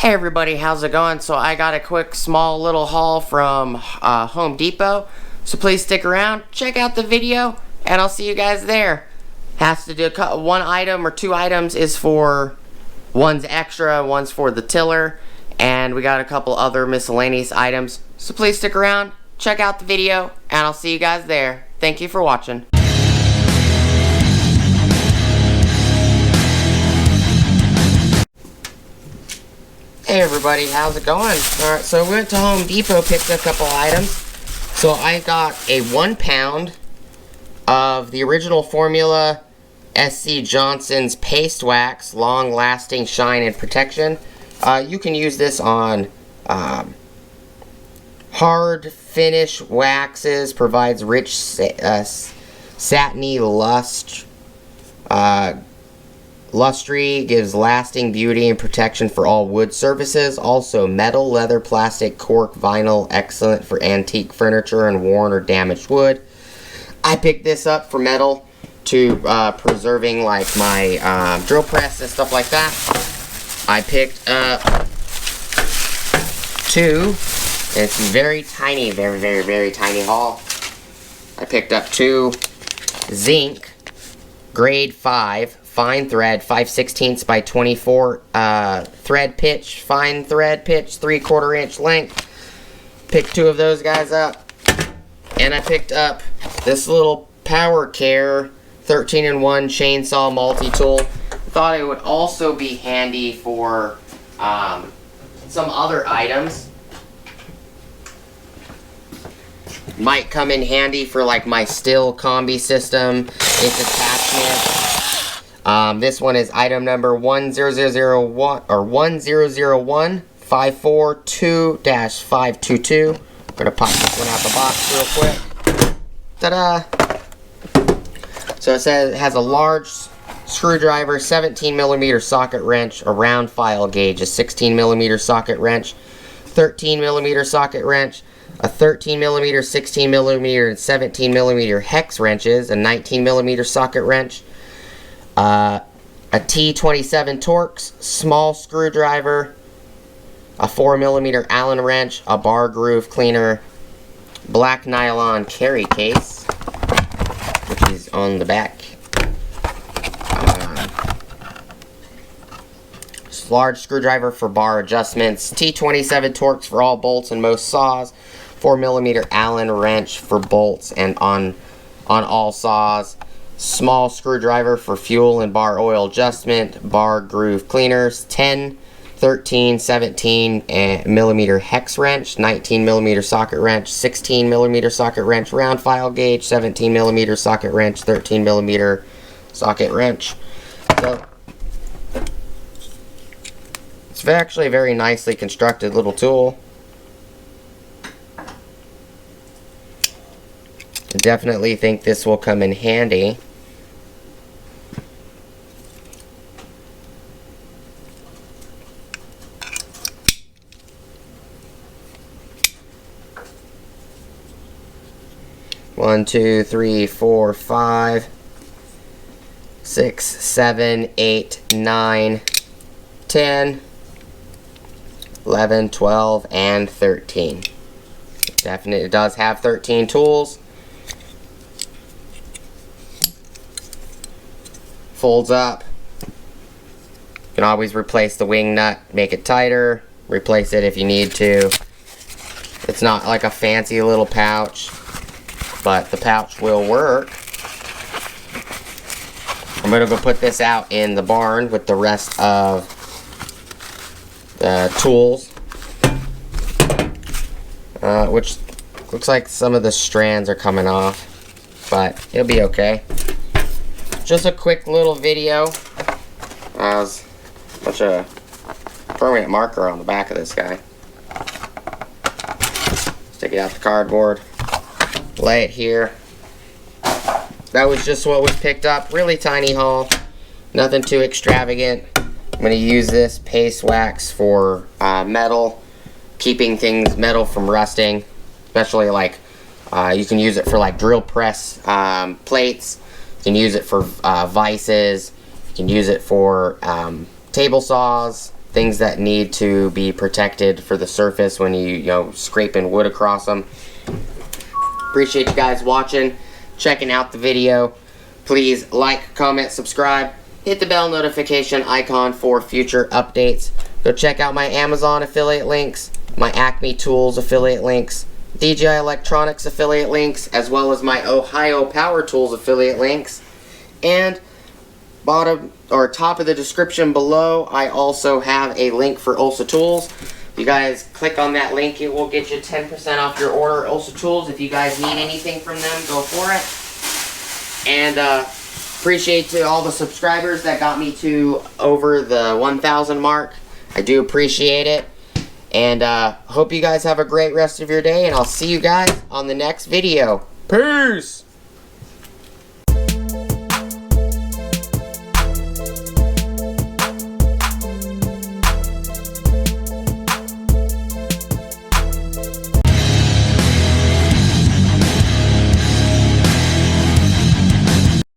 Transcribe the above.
Hey everybody, how's it going? So I got a quick small little haul from Home Depot. So please stick around, check out the video, and I'll see you guys there. Has to do one item or two items is for, one's extra, one's for the tiller, and we got a couple other miscellaneous items. So please stick around, check out the video, and I'll see you guys there. Thank you for watching. Hey everybody, how's it going? Alright, so I went to Home Depot, picked a couple items. So I got a 1 pound of the original formula SC Johnson's Paste Wax, long lasting shine and protection. You can use this on hard finish waxes, provides rich satiny lustry, gives lasting beauty and protection for all wood surfaces. Also metal, leather, plastic, cork, vinyl, excellent for antique furniture and worn or damaged wood. I picked this up for metal to preserving like my drill press and stuff like that. I picked up two. It's very tiny, very tiny haul. I picked up two zinc grade 5 fine thread 5/16 by 24 thread pitch, fine thread pitch, 3/4 inch length. Picked two of those guys up, and I picked up this little Power Care 13-in-1 chainsaw multi-tool. Thought it would also be handy for some other items. Might come in handy for like my still combi system, its attachment. This one is item number 10001 or 1001542-522. I'm gonna pop this one out the box real quick. Ta-da! So it says it has a large screwdriver, 17mm socket wrench, a round file gauge, a 16mm socket wrench, 13mm socket wrench, a 13mm, 16mm, and 17mm hex wrenches, a 19mm socket wrench, a T27 Torx, small screwdriver, a 4mm Allen wrench, a bar groove cleaner, black nylon carry case, which is on the back, large screwdriver for bar adjustments, T27 Torx for all bolts and most saws, 4mm Allen wrench for bolts and on all saws, small screwdriver for fuel and bar oil adjustment, bar groove cleaners, 10, 13, 17mm hex wrench, 19mm socket wrench, 16mm socket wrench, round file gauge, 17mm socket wrench, 13mm socket wrench. So it's actually a very nicely constructed little tool. I definitely think this will come in handy. One, 2, 3, 4, 5, 6, 7, 8, 9, 10, 11, 12, and 13. Definitely does have 13 tools. Folds up. You can always replace the wing nut, make it tighter, replace it if you need to. It's not like a fancy little pouch, but the pouch will work. I'm gonna go put this out in the barn with the rest of the tools, which looks like some of the strands are coming off, but it'll be okay. Just a quick little video. There's a bunch of permanent marker on the back of this guy. Stick it out the cardboard. Lay it here. That was just what was picked up. Really tiny haul. Nothing too extravagant. I'm going to use this paste wax for metal. Keeping things metal from rusting. Especially like you can use it for like drill press plates. You can use it for vices. You can use it for table saws, things that need to be protected for the surface when you scraping wood across them. Appreciate you guys watching, checking out the video. Please like, comment, subscribe, hit the bell notification icon for future updates. Go check out my Amazon affiliate links, my Acme Tools affiliate links, DJI Electronics affiliate links, as well as my Ohio Power Tools affiliate links. And bottom or top of the description below, I also have a link for Ulsa Tools. If you guys click on that link, it will get you 10% off your order. Ulsa Tools, if you guys need anything from them, go for it. And appreciate to all the subscribers that got me to over the 1,000 mark. I do appreciate it. And hope you guys have a great rest of your day, and I'll see you guys on the next video. Peace!